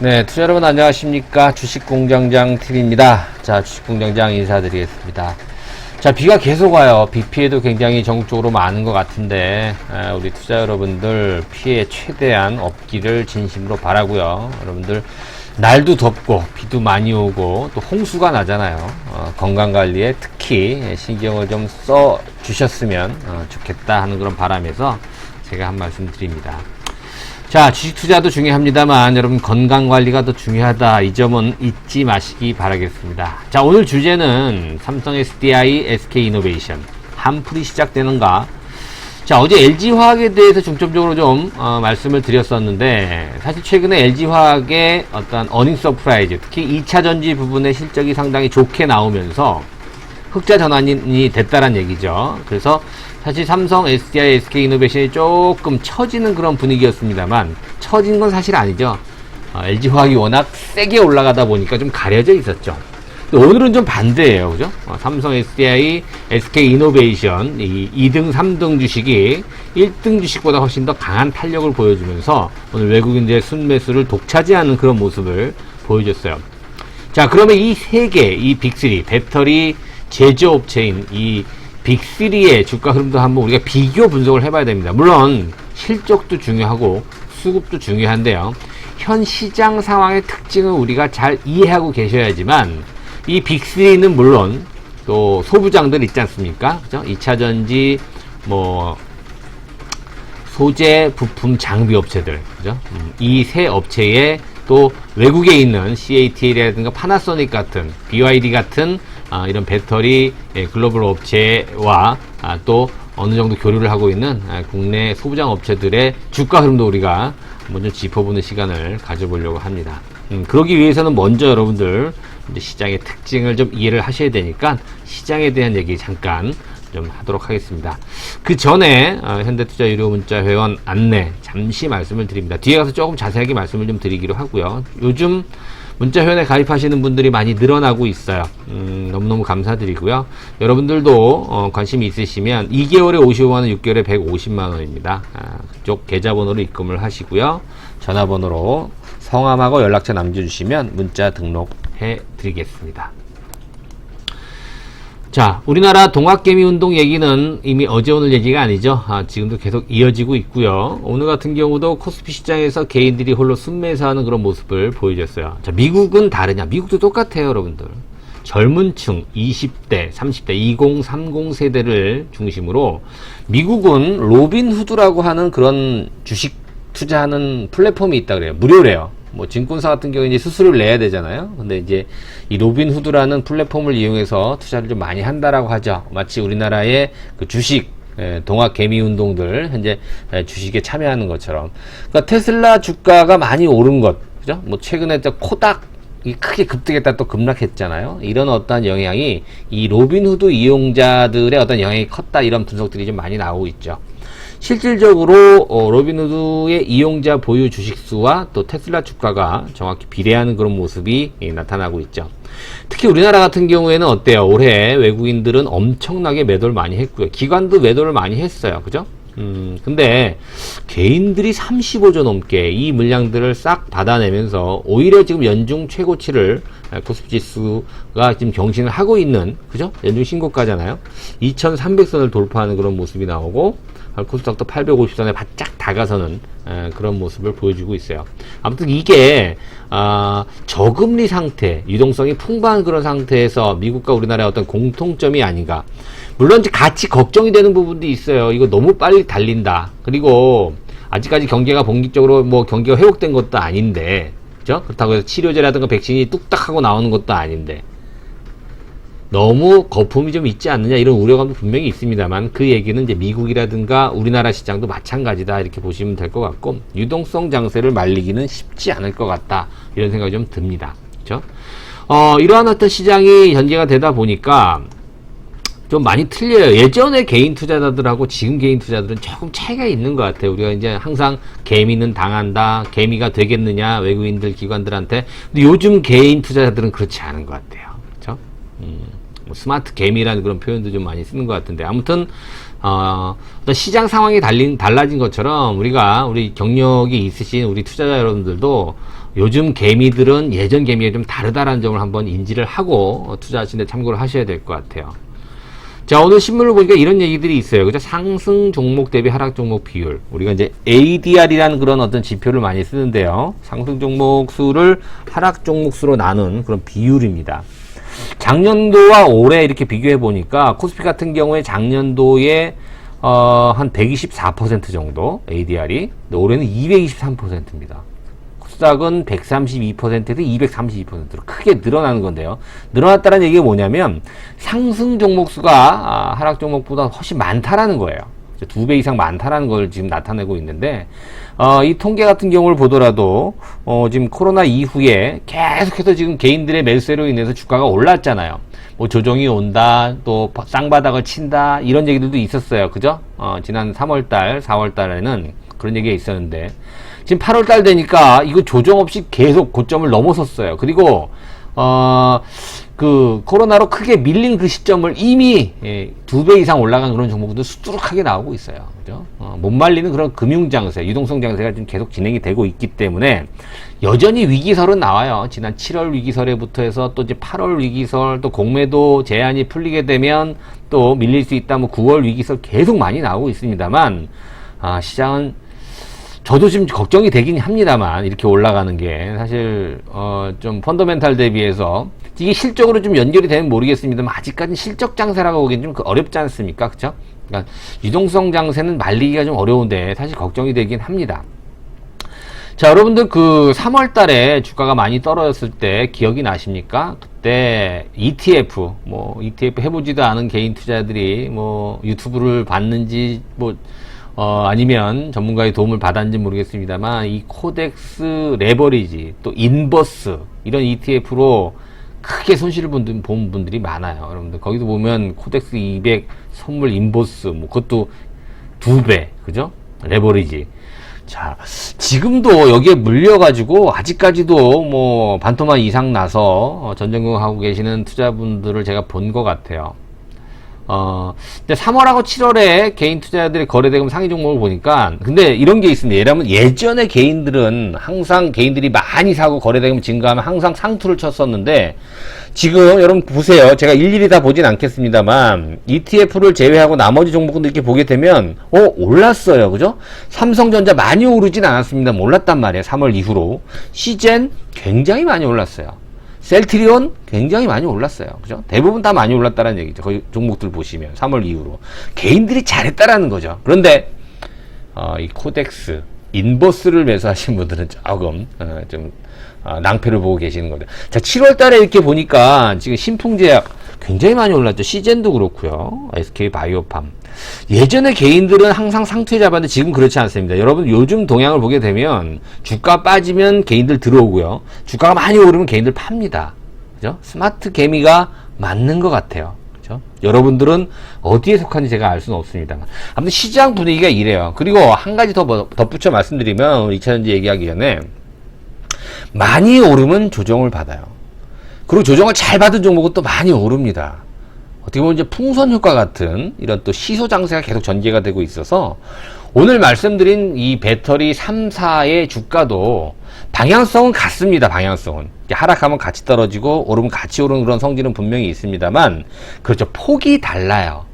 네, 투자 여러분 안녕하십니까. 주식공장장 TV입니다. 자, 주식공장장 인사드리겠습니다. 자, 비가 계속 와요. 비 피해도 굉장히 전국적으로 많은 것 같은데, 우리 투자 여러분들 피해 최대한 없기를 진심으로 바라고요. 여러분들 날도 덥고 비도 많이 오고 또 홍수가 나잖아요. 건강관리에 특히 신경을 좀 써 주셨으면 좋겠다 하는 그런 바람에서 제가 한 말씀 드립니다. 자, 주식 투자도 중요합니다만 여러분 건강관리가 더 중요하다, 이 점은 잊지 마시기 바라겠습니다. 자, 오늘 주제는 삼성 SDI, SK이노베이션 한풀이 시작되는가. 자, 어제 LG화학에 대해서 중점적으로 좀 말씀을 드렸었는데, 사실 최근에 LG화학의 어떤 어닝 서프라이즈, 특히 2차전지 부분의 실적이 상당히 좋게 나오면서 흑자 전환이 됐다란 얘기죠. 그래서 사실 삼성, SDI, SK이노베이션이 조금 처지는 그런 분위기였습니다만, 처진 건 사실 아니죠. LG화학이 워낙 세게 올라가다 보니까 좀 가려져 있었죠. 오늘은 좀 반대예요, 그죠? 삼성, SDI, SK이노베이션 이 2등, 3등 주식이 1등 주식보다 훨씬 더 강한 탄력을 보여주면서 오늘 외국인들의 순매수를 독차지하는 그런 모습을 보여줬어요. 자, 그러면 이 세 개, 이 빅3, 배터리 제조업체인 이 빅3의 주가 흐름도 한번 우리가 비교 분석을 해봐야 됩니다. 물론 실적도 중요하고 수급도 중요한데요. 현 시장 상황의 특징을 우리가 잘 이해하고 계셔야지만, 이 빅3는 물론 또 소부장들 있지 않습니까? 그죠? 2차전지, 소재, 부품, 장비 업체들, 그죠? 이 세 업체에 또 외국에 있는 CATL이라든가 파나소닉 같은, BYD 같은 이런 배터리 글로벌 업체와 또 어느 정도 교류를 하고 있는 국내 소부장 업체들의 주가 흐름도 우리가 먼저 짚어보는 시간을 가져보려고 합니다. 그러기 위해서는 먼저 여러분들 이제 시장의 특징을 좀 이해를 하셔야 되니까 시장에 대한 얘기 잠깐 좀 하도록 하겠습니다. 그 전에 현대투자 유료 문자 회원 안내 잠시 말씀을 드립니다. 뒤에 가서 조금 자세하게 말씀을 좀 드리기로 하고요. 요즘 문자 회원에 가입하시는 분들이 많이 늘어나고 있어요. 너무너무 감사드리고요. 여러분들도 관심이 있으시면 2개월에 55만원, 6개월에 150만원입니다. 그쪽 계좌번호로 입금을 하시고요. 전화번호로 성함하고 연락처 남겨주시면 문자 등록해 드리겠습니다. 자, 우리나라 동학개미운동 얘기는 이미 어제 오늘 얘기가 아니죠. 지금도 계속 이어지고 있고요. 오늘 같은 경우도 코스피 시장에서 개인들이 홀로 순매수하는 그런 모습을 보여줬어요. 자, 미국은 다르냐? 미국도 똑같아요, 여러분들. 젊은 층, 20대, 30대, 20, 30 세대를 중심으로 미국은 로빈후드라고 하는 그런 주식 투자하는 플랫폼이 있다 그래요. 무료래요. 증권사 같은 경우에 이제 수수료를 내야 되잖아요. 근데 이제 이 로빈후드라는 플랫폼을 이용해서 투자를 좀 많이 한다라고 하죠. 마치 우리나라의 그 주식, 동학 개미 운동들 현재 주식에 참여하는 것처럼. 그러니까 테슬라 주가가 많이 오른 것, 그죠? 최근에 또 코닥이 크게 급등했다 또 급락했잖아요. 이런 어떠한 영향이 이 로빈후드 이용자들의 어떤 영향이 컸다, 이런 분석들이 좀 많이 나오고 있죠. 실질적으로 로빈후드의 이용자 보유 주식수와 또 테슬라 주가가 정확히 비례하는 그런 모습이 나타나고 있죠. 특히 우리나라 같은 경우에는 어때요? 올해 외국인들은 엄청나게 매도를 많이 했고요. 기관도 매도를 많이 했어요. 그죠? 근데 개인들이 35조 넘게 이 물량들을 싹 받아내면서 오히려 지금 연중 최고치를 코스피 지수가 지금 경신을 하고 있는, 그죠? 연중 신고가잖아요. 2300선을 돌파하는 그런 모습이 나오고, 코스닥도 850선에 바짝 다가서는 그런 모습을 보여주고 있어요. 아무튼 이게 저금리 상태, 유동성이 풍부한 그런 상태에서 미국과 우리나라의 어떤 공통점이 아닌가. 물론 이제 같이 걱정이 되는 부분도 있어요. 이거 너무 빨리 달린다. 그리고 아직까지 경제가 본격적으로 경기가 회복된 것도 아닌데, 그죠? 그렇다고 해서 치료제라든가 백신이 뚝딱 하고 나오는 것도 아닌데 너무 거품이 좀 있지 않느냐, 이런 우려감도 분명히 있습니다만, 그 얘기는 이제 미국이라든가 우리나라 시장도 마찬가지다, 이렇게 보시면 될 것 같고, 유동성 장세를 말리기는 쉽지 않을 것 같다, 이런 생각이 좀 듭니다. 그렇죠? 이러한 어떤 시장이 전개가 되다 보니까 좀 많이 틀려요. 예전에 개인 투자자들하고 지금 개인 투자들은 조금 차이가 있는 것 같아요. 우리가 이제 항상 개미는 당한다, 개미가 되겠느냐, 외국인들 기관들한테. 근데 요즘 개인 투자자들은 그렇지 않은 것 같아요. 그렇죠? 스마트 개미라는 그런 표현도 좀 많이 쓰는 것 같은데, 아무튼 어떤 시장 상황이 달라진 것처럼 우리 경력이 있으신 우리 투자자 여러분들도 요즘 개미들은 예전 개미와 좀 다르다라는 점을 한번 인지를 하고 투자하시는 데 참고를 하셔야 될 것 같아요. 자, 오늘 신문을 보니까 이런 얘기들이 있어요. 그죠? 상승 종목 대비 하락 종목 비율. 우리가 이제 ADR이라는 그런 어떤 지표를 많이 쓰는데요. 상승 종목 수를 하락 종목 수로 나눈 그런 비율입니다. 작년도와 올해 이렇게 비교해 보니까 코스피 같은 경우에 작년도에 한 124% 정도 ADR이, 올해는 223%입니다. 코스닥은 132%에서 232%로 크게 늘어나는 건데요. 늘어났다는 얘기가 뭐냐면 상승 종목수가 하락 종목보다 훨씬 많다라는 거예요. 2배 이상 많다라는 걸 지금 나타내고 있는데, 이 통계 같은 경우를 보더라도 지금 코로나 이후에 계속해서 지금 개인들의 매수세로 인해서 주가가 올랐잖아요. 뭐 조정이 온다, 또 쌍바닥을 친다, 이런 얘기들도 있었어요. 그죠? 지난 3월달, 4월달에는 그런 얘기가 있었는데, 지금 8월달 되니까 이거 조정 없이 계속 고점을 넘어섰어요. 그리고 그 코로나로 크게 밀린 그 시점을 이미 2배 이상 올라간 그런 종목들도 수두룩하게 나오고 있어요. 그죠? 못 말리는 그런 금융장세, 유동성 장세가 지금 계속 진행이 되고 있기 때문에 여전히 위기설은 나와요. 지난 7월 위기설에부터 해서 또 이제 8월 위기설, 또 공매도 제한이 풀리게 되면 또 밀릴 수 있다, 뭐 9월 위기설 계속 많이 나오고 있습니다만, 시장은 저도 지금 걱정이 되긴 합니다만, 이렇게 올라가는 게 사실 좀 펀더멘탈 대비해서 이게 실적으로 좀 연결이 되면 모르겠습니다만, 아직까지는 실적 장세라고 보기엔 좀 어렵지 않습니까? 그쵸? 그러니까 유동성 장세는 말리기가 좀 어려운데 사실 걱정이 되긴 합니다. 자, 여러분들 그 3월 달에 주가가 많이 떨어졌을 때 기억이 나십니까? 그때 ETF 해보지도 않은 개인 투자자들이 뭐 유튜브를 봤는지 아니면 전문가의 도움을 받았는지 모르겠습니다만, 이 코덱스 레버리지, 또 인버스, 이런 ETF로 크게 손실을 본 분들이 많아요. 여러분들, 거기도 보면 코덱스 200 선물 인버스, 뭐 그것도 2배, 그죠? 레버리지. 자, 지금도 여기에 물려가지고, 아직까지도 뭐 반토막 이상 나서 전전긍긍하고 계시는 투자분들을 제가 본 것 같아요. 근데 3월하고 7월에 개인 투자자들의 거래대금 상위 종목을 보니까, 근데 이런 게 있습니다. 예를 들면 예전에 개인들은 항상 개인들이 많이 사고 거래대금 증가하면 항상 상투를 쳤었는데, 지금 여러분 보세요. 제가 일일이 다 보진 않겠습니다만, ETF를 제외하고 나머지 종목들 이렇게 보게 되면, 올랐어요. 그죠? 삼성전자 많이 오르진 않았습니다. 올랐단 말이에요. 3월 이후로. 시젠 굉장히 많이 올랐어요. 셀트리온 굉장히 많이 올랐어요. 그죠? 대부분 다 많이 올랐다는 얘기죠. 거기 종목들 보시면 3월 이후로 개인들이 잘했다라는 거죠. 그런데 이 코덱스 인버스를 매수하신 분들은 조금 좀 낭패를 보고 계시는 거죠. 자, 7월 달에 이렇게 보니까 지금 신풍제약 굉장히 많이 올랐죠. 시젠도 그렇고요. SK바이오팜. 예전에 개인들은 항상 상투에 잡았는데 지금 그렇지 않습니다. 여러분, 요즘 동향을 보게 되면 주가 빠지면 개인들 들어오고요. 주가가 많이 오르면 개인들 팝니다. 그죠? 스마트 개미가 맞는 것 같아요. 그죠? 여러분들은 어디에 속한지 제가 알 수는 없습니다만. 아무튼 시장 분위기가 이래요. 그리고 한 가지 더 덧붙여 말씀드리면, 2차전지 얘기하기 전에, 많이 오르면 조정을 받아요. 그리고 조정을 잘 받은 종목은 또 많이 오릅니다. 어떻게 보면 이제 풍선 효과 같은 이런 또 시소 장세가 계속 전개가 되고 있어서, 오늘 말씀드린 이 배터리 3사의 주가도 방향성은 같습니다. 방향성은 하락하면 같이 떨어지고 오르면 같이 오르는 그런 성질은 분명히 있습니다만, 그렇죠, 폭이 달라요.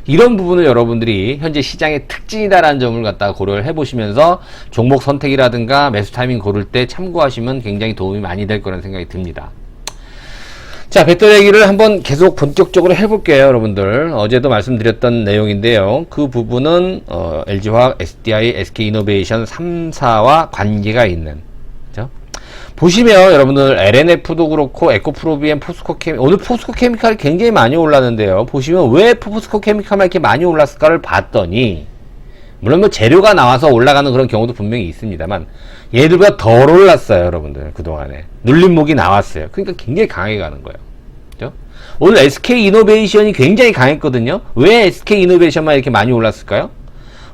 이런 부분을 여러분들이 현재 시장의 특징이다라는 점을 갖다가 고려를 해보시면서 종목 선택이라든가 매수 타이밍 고를 때 참고하시면 굉장히 도움이 많이 될 거라는 생각이 듭니다. 자, 배터리 얘기를 한번 계속 본격적으로 해볼게요, 여러분들. 어제도 말씀드렸던 내용인데요. 그 부분은 LG화학, SDI, SK이노베이션 3사와 관계가 있는, 그죠? 보시면 여러분들 LNF도 그렇고 에코프로비엠, 포스코케미, 오늘 포스코케미칼이 굉장히 많이 올랐는데요. 보시면 왜 포스코케미칼만 이렇게 많이 올랐을까를 봤더니, 물론 뭐 재료가 나와서 올라가는 그런 경우도 분명히 있습니다만, 얘들보다 덜 올랐어요, 여러분들. 그동안에 눌림목이 나왔어요. 그러니까 굉장히 강하게 가는 거예요. 그죠? 오늘 SK이노베이션이 굉장히 강했거든요. 왜 SK이노베이션만 이렇게 많이 올랐을까요?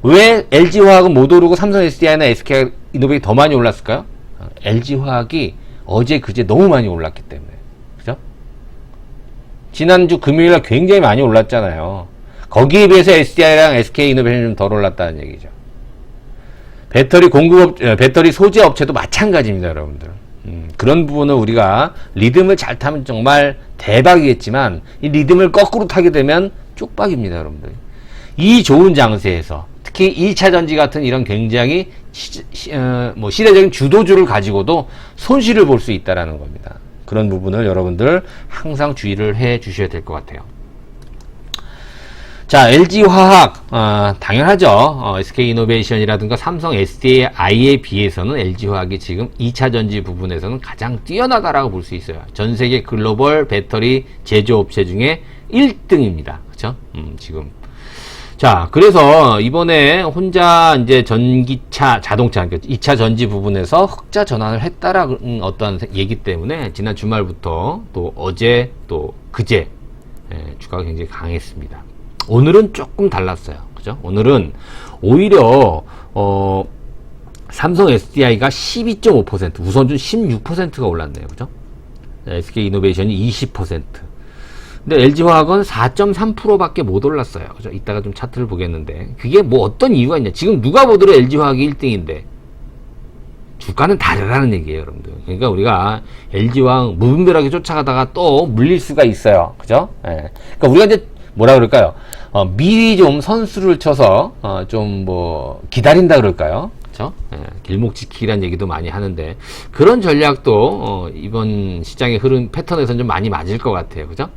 왜 LG화학은 못 오르고 삼성 SDI나 SK이노베이션이 더 많이 올랐을까요? LG화학이 어제 그제 너무 많이 올랐기 때문에. 그죠? 지난주 금요일날 굉장히 많이 올랐잖아요. 거기에 비해서 SDI랑 SK이노베이션이 좀 덜 올랐다는 얘기죠. 배터리 소재 업체도 마찬가지입니다, 여러분들. 그런 부분을 우리가 리듬을 잘 타면 정말 대박이겠지만 이 리듬을 거꾸로 타게 되면 쪽박입니다, 여러분들. 이 좋은 장세에서 특히 2차 전지 같은 이런 굉장히 시대적인 주도주를 가지고도 손실을 볼 수 있다라는 겁니다. 그런 부분을 여러분들 항상 주의를 해 주셔야 될 것 같아요. 자, LG화학, 당연하죠. SK이노베이션이라든가 삼성 SDI에 비해서는 LG화학이 지금 2차 전지 부분에서는 가장 뛰어나다라고 볼 수 있어요. 전 세계 글로벌 배터리 제조업체 중에 1등입니다. 그쵸? 지금. 자, 그래서 이번에 혼자 이제 전기차, 자동차, 그러니까 2차 전지 부분에서 흑자 전환을 했다라는 어떤 얘기 때문에 지난 주말부터 또 어제 또 그제 주가가 굉장히 강했습니다. 오늘은 조금 달랐어요. 그죠? 오늘은 오히려 삼성 SDI가 12.5%, 우선준 16%가 올랐네요. 그죠? SK이노베이션이 20%. 근데 LG화학은 4.3%밖에 못 올랐어요. 그죠? 이따가 좀 차트를 보겠는데 그게 뭐 어떤 이유가 있냐? 지금 누가 보더라도 LG화학이 1등인데 주가는 다르다는 얘기예요, 여러분들. 그러니까 우리가 LG화학 무분별하게 쫓아가다가 또 물릴 수가 있어요. 그죠? 예. 그러니까 우리가 이제 뭐라 그럴까요? 미리 좀 선수를 쳐서 좀 뭐 기다린다 그럴까요? 그렇죠? 예, 길목지키라는 얘기도 많이 하는데 그런 전략도 이번 시장의 흐름 패턴에서는 좀 많이 맞을 것 같아요. 그죠?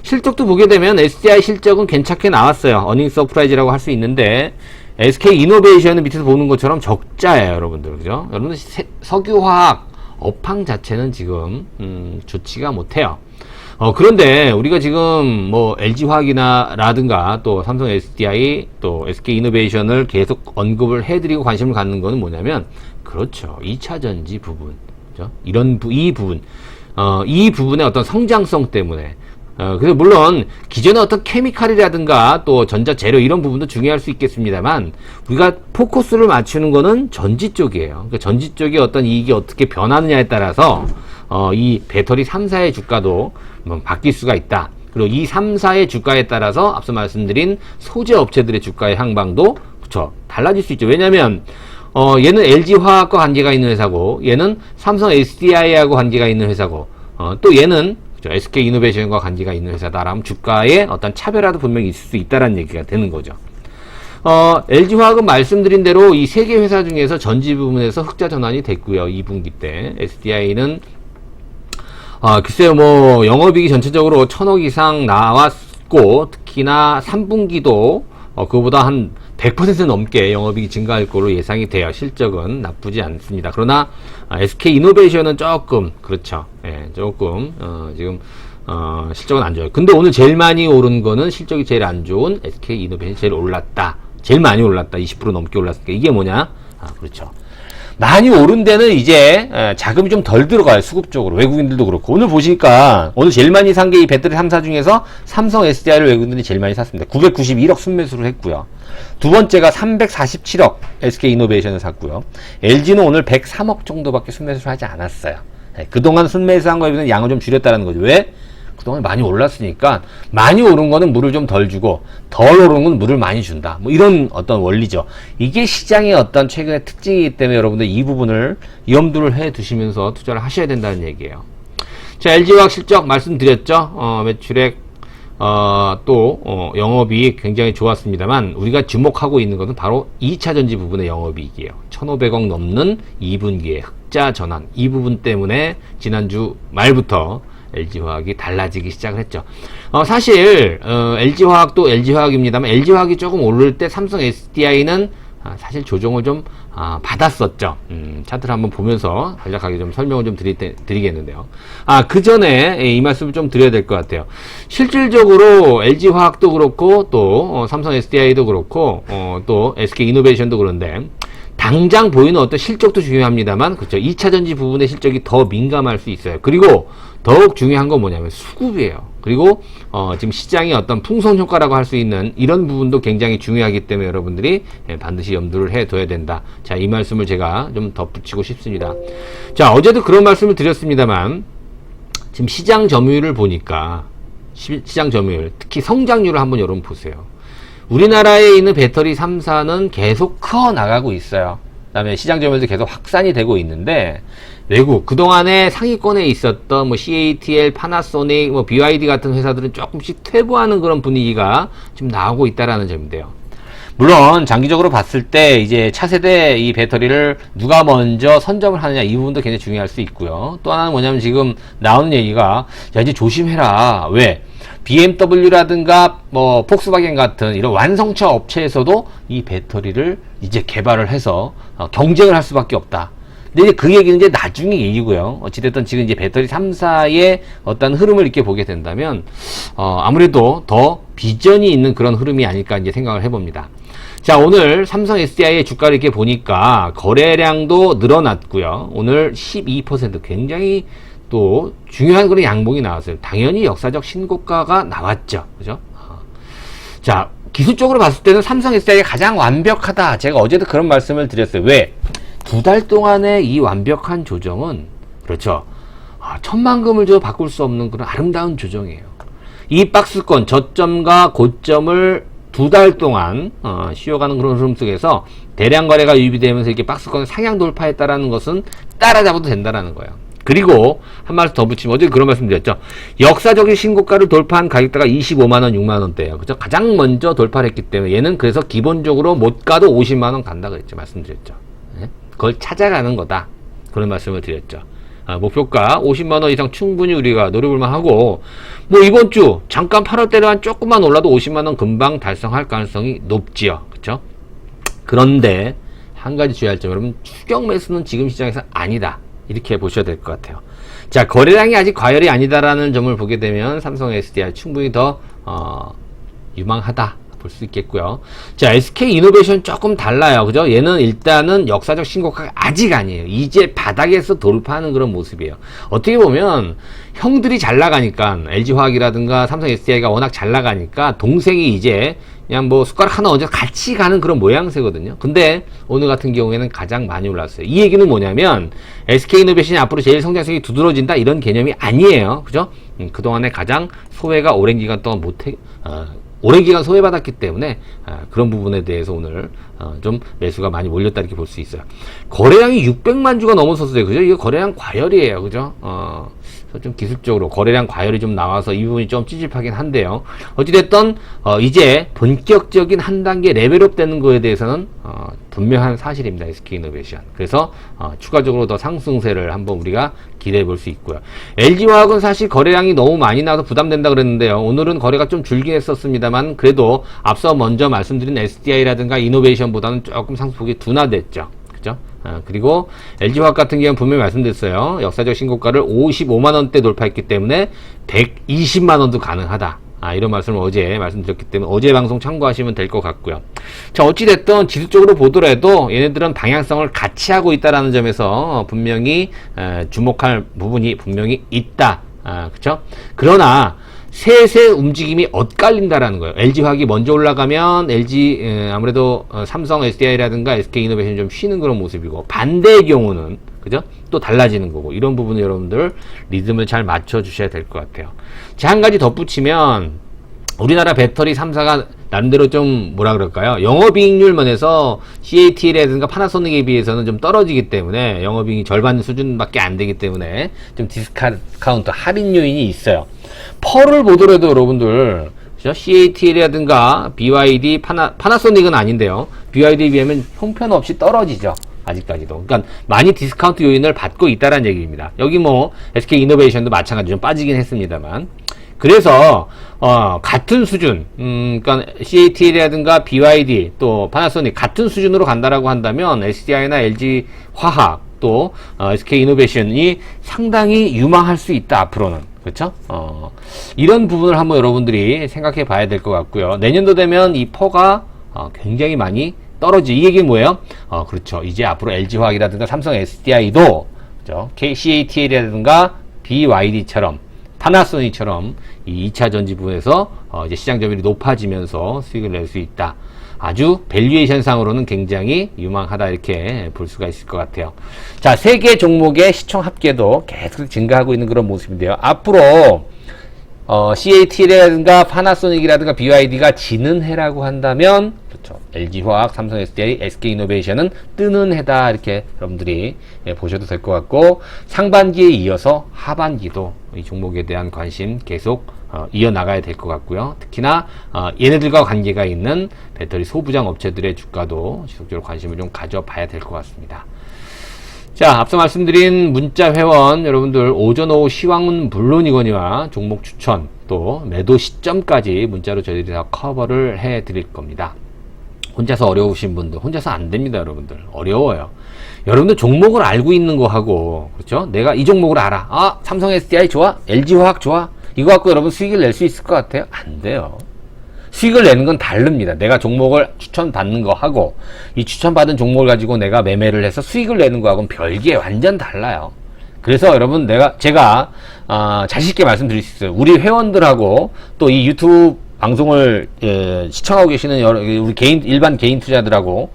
실적도 보게 되면 SDI 실적은 괜찮게 나왔어요. 어닝 서프라이즈라고 할 수 있는데 SK이노베이션은 밑에서 보는 것처럼 적자예요, 여러분들. 그죠? 여러분들 석유화학 업황 자체는 지금 좋지가 못해요. 그런데 우리가 지금 뭐 LG화학이나라든가 또 삼성 SDI 또 SK이노베이션을 계속 언급을 해드리고 관심을 갖는 거는 뭐냐면 그렇죠. 2차 전지 부분. 그죠? 이 부분의 어떤 성장성 때문에 그래서 물론 기존의 어떤 케미칼이라든가 또 전자재료 이런 부분도 중요할 수 있겠습니다만 우리가 포커스를 맞추는 거는 전지 쪽이에요. 그러니까 전지 쪽의 어떤 이익이 어떻게 변하느냐에 따라서 이 배터리 3사의 주가도 바뀔 수가 있다. 그리고 이 3사의 주가에 따라서 앞서 말씀드린 소재 업체들의 주가의 향방도 그쵸 달라질 수 있죠. 왜냐하면 얘는 LG화학과 관계가 있는 회사고 얘는 삼성 SDI하고 관계가 있는 회사고 또 얘는 SK이노베이션과 관계가 있는 회사다라면 주가에 어떤 차별화도 분명히 있을 수 있다라는 얘기가 되는 거죠. LG화학은 말씀드린 대로 이 세 개 회사 중에서 전지 부분에서 흑자 전환이 됐고요. 2분기 때 SDI는 글쎄요, 뭐 영업이익이 전체적으로 1,000억 이상 나왔고 특히나 3분기도 그거보다 한 100% 넘게 영업이익이 증가할 걸로 예상이 돼요. 실적은 나쁘지 않습니다. 그러나 SK이노베이션은 조금 그렇죠. 예, 조금 지금 실적은 안 좋아요. 근데 오늘 제일 많이 오른 거는 실적이 제일 안 좋은 SK이노베이션이 제일 올랐다. 제일 많이 올랐다. 20% 넘게 올랐으니까 이게 뭐냐? 그렇죠. 많이 오른 데는 이제 자금이 좀 덜 들어가요. 수급 쪽으로. 외국인들도 그렇고. 오늘 보시니까 오늘 제일 많이 산 게 이 배터리 3사 중에서 삼성 SDI를 외국인들이 제일 많이 샀습니다. 991억 순매수를 했고요. 두 번째가 347억 SK이노베이션을 샀고요. LG는 오늘 103억 정도밖에 순매수를 하지 않았어요. 그동안 순매수한 거에 비해서 양을 좀 줄였다는 거죠. 왜? 그동안 많이 올랐으니까 많이 오른 거는 물을 좀 덜 주고 덜 오른 건 물을 많이 준다. 뭐 이런 어떤 원리죠. 이게 시장의 어떤 최근의 특징이기 때문에 여러분들 이 부분을 염두를 해 두시면서 투자를 하셔야 된다는 얘기예요. 자, LG화학 실적 말씀드렸죠. 매출액 또 영업이익 굉장히 좋았습니다만 우리가 주목하고 있는 것은 바로 2차 전지 부분의 영업이익이에요. 1,500억 넘는 2분기의 흑자 전환 이 부분 때문에 지난주 말부터 LG화학이 달라지기 시작을 했죠. 사실 LG화학도 LG화학입니다만 LG화학이 조금 오를 때 삼성 SDI는 사실 조정을 좀 받았었죠. 차트를 한번 보면서 간략하게 좀 설명을 좀 드리겠는데요. 그 전에 이 말씀을 좀 드려야 될 것 같아요. 실질적으로 LG화학도 그렇고 또 삼성 SDI도 그렇고 또 SK이노베이션도 그런데 당장 보이는 어떤 실적도 중요합니다만 그렇죠. 2차 전지 부분의 실적이 더 민감할 수 있어요. 그리고 더욱 중요한 건 뭐냐면 수급이에요. 그리고 지금 시장의 어떤 풍선 효과라고 할 수 있는 이런 부분도 굉장히 중요하기 때문에 여러분들이 반드시 염두를 해둬야 된다. 자, 이 말씀을 제가 좀 덧붙이고 싶습니다. 자, 어제도 그런 말씀을 드렸습니다만 지금 시장 점유율을 보니까 시장 점유율 특히 성장률을 한번 여러분 보세요. 우리나라에 있는 배터리 3사는 계속 커 나가고 있어요. 그다음에 시장 점유율도 계속 확산이 되고 있는데, 외국 그동안에 상위권에 있었던 뭐 CATL, 파나소닉, 뭐 BYD 같은 회사들은 조금씩 퇴보하는 그런 분위기가 좀 나오고 있다라는 점인데요. 물론 장기적으로 봤을 때 이제 차세대 이 배터리를 누가 먼저 선점을 하느냐, 이 부분도 굉장히 중요할 수 있고요. 또 하나는 뭐냐면 지금 나오는 얘기가, 야 이제 조심해라. 왜? BMW라든가 뭐 폭스바겐 같은 이런 완성차 업체에서도 이 배터리를 이제 개발을 해서 경쟁을 할 수밖에 없다. 근데 이제 그 얘기는 이제 나중에 얘기고요. 어찌됐든 지금 이제 배터리 3사의 어떤 흐름을 이렇게 보게 된다면, 아무래도 더 비전이 있는 그런 흐름이 아닐까 이제 생각을 해봅니다. 자, 오늘 삼성 SDI의 주가를 이렇게 보니까 거래량도 늘어났고요. 오늘 12% 굉장히 또 중요한 그런 양봉이 나왔어요. 당연히 역사적 신고가가 나왔죠. 그죠? 자, 기술적으로 봤을 때는 삼성 SDI가 가장 완벽하다. 제가 어제도 그런 말씀을 드렸어요. 왜? 2달 동안의 이 완벽한 조정은, 그렇죠, 천만금을 줘 바꿀 수 없는 그런 아름다운 조정이에요. 이 박스권 저점과 고점을 2달 동안 쉬어가는 그런 흐름 속에서 대량 거래가 유입되면서 이렇게 박스권을 상향 돌파했다라는 것은 따라잡아도 된다라는 거예요. 그리고 한 말씀 더 붙이면, 어제 그런 말씀 드렸죠. 역사적인 신고가를 돌파한 가격대가 25만원, 6만원대예요. 그죠? 가장 먼저 돌파를 했기 때문에 얘는 그래서 기본적으로 못 가도 50만원 간다 그랬죠. 말씀드렸죠. 네? 그걸 찾아가는 거다. 그런 말씀을 드렸죠. 목표가 50만원 이상 충분히 우리가 노려볼만 하고, 뭐 이번 주 잠깐 8월대로만 조금만 올라도 50만원 금방 달성할 가능성이 높지요. 그쵸? 그런데 한 가지 주의할 점, 여러분, 추격 매수는 지금 시장에서 아니다. 이렇게 보셔야 될 것 같아요. 자, 거래량이 아직 과열이 아니다라는 점을 보게 되면 삼성 SDI 충분히 더 유망하다 볼 수 있겠고요. 자, SK 이노베이션 조금 달라요. 그죠? 얘는 일단은 역사적 신고가가 아직 아니에요. 이제 바닥에서 돌파하는 그런 모습이에요. 어떻게 보면 형들이 잘 나가니까, LG화학이라든가 삼성 SDI가 워낙 잘 나가니까 동생이 이제 그냥 뭐 숟가락 하나 얹어서 같이 가는 그런 모양새거든요. 근데 오늘 같은 경우에는 가장 많이 올랐어요. 이 얘기는 뭐냐면 SK이노베이션이 앞으로 제일 성장성이 두드러진다, 이런 개념이 아니에요. 그죠? 그동안에 가장 소외가 오랜 기간 동안 오랜 기간 소외받았기 때문에 그런 부분에 대해서 오늘 좀 매수가 많이 몰렸다, 이렇게 볼 수 있어요. 거래량이 600만 주가 넘어섰어요. 그죠? 이거 거래량 과열이에요. 그죠? 좀 기술적으로 거래량 과열이 좀 나와서 이 부분이 좀 찝찝하긴 한데요. 어찌됐든 이제 본격적인 한 단계 레벨업 되는 거에 대해서는 분명한 사실입니다. SK이노베이션. 그래서 추가적으로 더 상승세를 한번 우리가 기대해 볼 수 있고요. LG화학은 사실 거래량이 너무 많이 나와서 부담된다 그랬는데요. 오늘은 거래가 좀 줄긴 했었습니다만, 그래도 앞서 먼저 말씀드린 SDI라든가 이노베이션보다는 조금 상승폭이 둔화됐죠. 그죠? 그리고 LG화학 같은 경우는 분명히 말씀드렸어요. 역사적 신고가를 55만원대 돌파했기 때문에 120만원도 가능하다. 이런 말씀을 어제 말씀드렸기 때문에 어제 방송 참고하시면 될 것 같고요. 자, 어찌됐든 지수적으로 보더라도 얘네들은 방향성을 같이 하고 있다라는 점에서 분명히 주목할 부분이 분명히 있다. 그쵸? 그러나 셋의 움직임이 엇갈린다라는 거예요. LG화학이 먼저 올라가면 아무래도 삼성 SDI라든가 SK이노베이션이 좀 쉬는 그런 모습이고, 반대의 경우는 그죠? 또 달라지는 거고, 이런 부분은 여러분들 리듬을 잘 맞춰 주셔야 될 것 같아요. 자, 한 가지 덧붙이면, 우리나라 배터리 3사가 나름대로 좀 뭐라 그럴까요? 영업이익률 면에서 CATL이라든가 파나소닉에 비해서는 좀 떨어지기 때문에, 영업이익이 절반 수준밖에 안 되기 때문에 좀 디스카운트 할인 요인이 있어요. 펄을 보더라도 여러분들, CATL이라든가 BYD, 파나소닉은 아닌데요. BYD에 비하면 형편없이 떨어지죠. 아직까지도. 그러니까 많이 디스카운트 요인을 받고 있다는 얘기입니다. 여기 뭐 SK이노베이션도 마찬가지로 좀 빠지긴 했습니다만. 그래서 같은 수준, 그러니까 CATL이라든가 BYD 또 파나소닉 같은 수준으로 간다라고 한다면 SDI나 LG화학 또 SK이노베이션이 상당히 유망할 수 있다, 앞으로는. 그렇죠? 이런 부분을 한번 여러분들이 생각해 봐야 될 것 같고요. 내년도 되면 이 퍼가 굉장히 많이 떨어지. 이 얘기는 뭐예요? 그렇죠. 이제 앞으로 LG화학이라든가 삼성 SDI도 그렇죠? CATL이라든가 BYD처럼 파나소닉처럼 이 2차 전지 부분에서 이제 시장 점유율이 높아지면서 수익을 낼 수 있다. 아주 밸류에이션 상으로는 굉장히 유망하다, 이렇게 볼 수가 있을 것 같아요. 자, 세 개 종목의 시총 합계도 계속 증가하고 있는 그런 모습인데요. 앞으로 CATL이라든가 파나소닉이라든가 BYD가 지는 해라고 한다면, LG화학, 삼성SDI, SK이노베이션은 뜨는 해다 이렇게 여러분들이 보셔도 될 것 같고, 상반기에 이어서 하반기도 이 종목에 대한 관심 계속 이어나가야 될 것 같고요. 특히나 얘네들과 관계가 있는 배터리 소부장 업체들의 주가도 지속적으로 관심을 좀 가져봐야 될 것 같습니다. 자, 앞서 말씀드린 문자 회원 여러분들 오전 오후 시황은 물론이거니와 종목 추천 또 매도 시점까지 문자로 저희들이 다 커버를 해 드릴 겁니다. 혼자서 어려우신 분들, 혼자서 안 됩니다, 여러분들. 어려워요. 여러분들 종목을 알고 있는 거 하고, 그렇죠? 내가 이 종목을 알아. 아, 삼성 SDI 좋아? LG화학 좋아? 이거 갖고 여러분 수익을 낼 수 있을 것 같아요? 안 돼요. 수익을 내는 건 다릅니다. 내가 종목을 추천받는 거 하고, 이 추천받은 종목을 가지고 내가 매매를 해서 수익을 내는 거하고는 별개 완전 달라요. 그래서 여러분 제가 자신 있게 말씀드릴 수 있어요. 우리 회원들하고 또 이 유튜브 방송을 시청하고 계시는 우리 일반 개인 투자들하고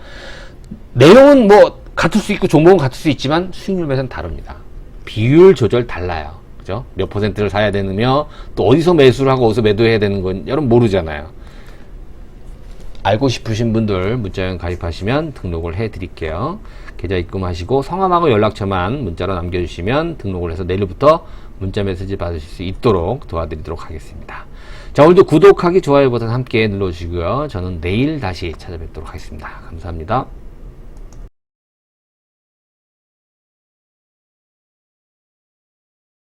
내용은 뭐 같을 수 있고 종목은 같을 수 있지만 수익률 매수는 다릅니다. 비율 조절 달라요. 그죠? 몇 퍼센트를 사야 되느며 또 어디서 매수를 하고 어디서 매도해야 되는 건 여러분 모르잖아요. 알고 싶으신 분들 문자형 가입하시면 등록을 해 드릴게요. 계좌 입금하시고 성함하고 연락처만 문자로 남겨주시면 등록을 해서 내일부터 문자 메시지 받으실 수 있도록 도와드리도록 하겠습니다. 자, 오늘도 구독하기, 좋아요 버튼 함께 눌러주시고요. 저는 내일 다시 찾아뵙도록 하겠습니다. 감사합니다.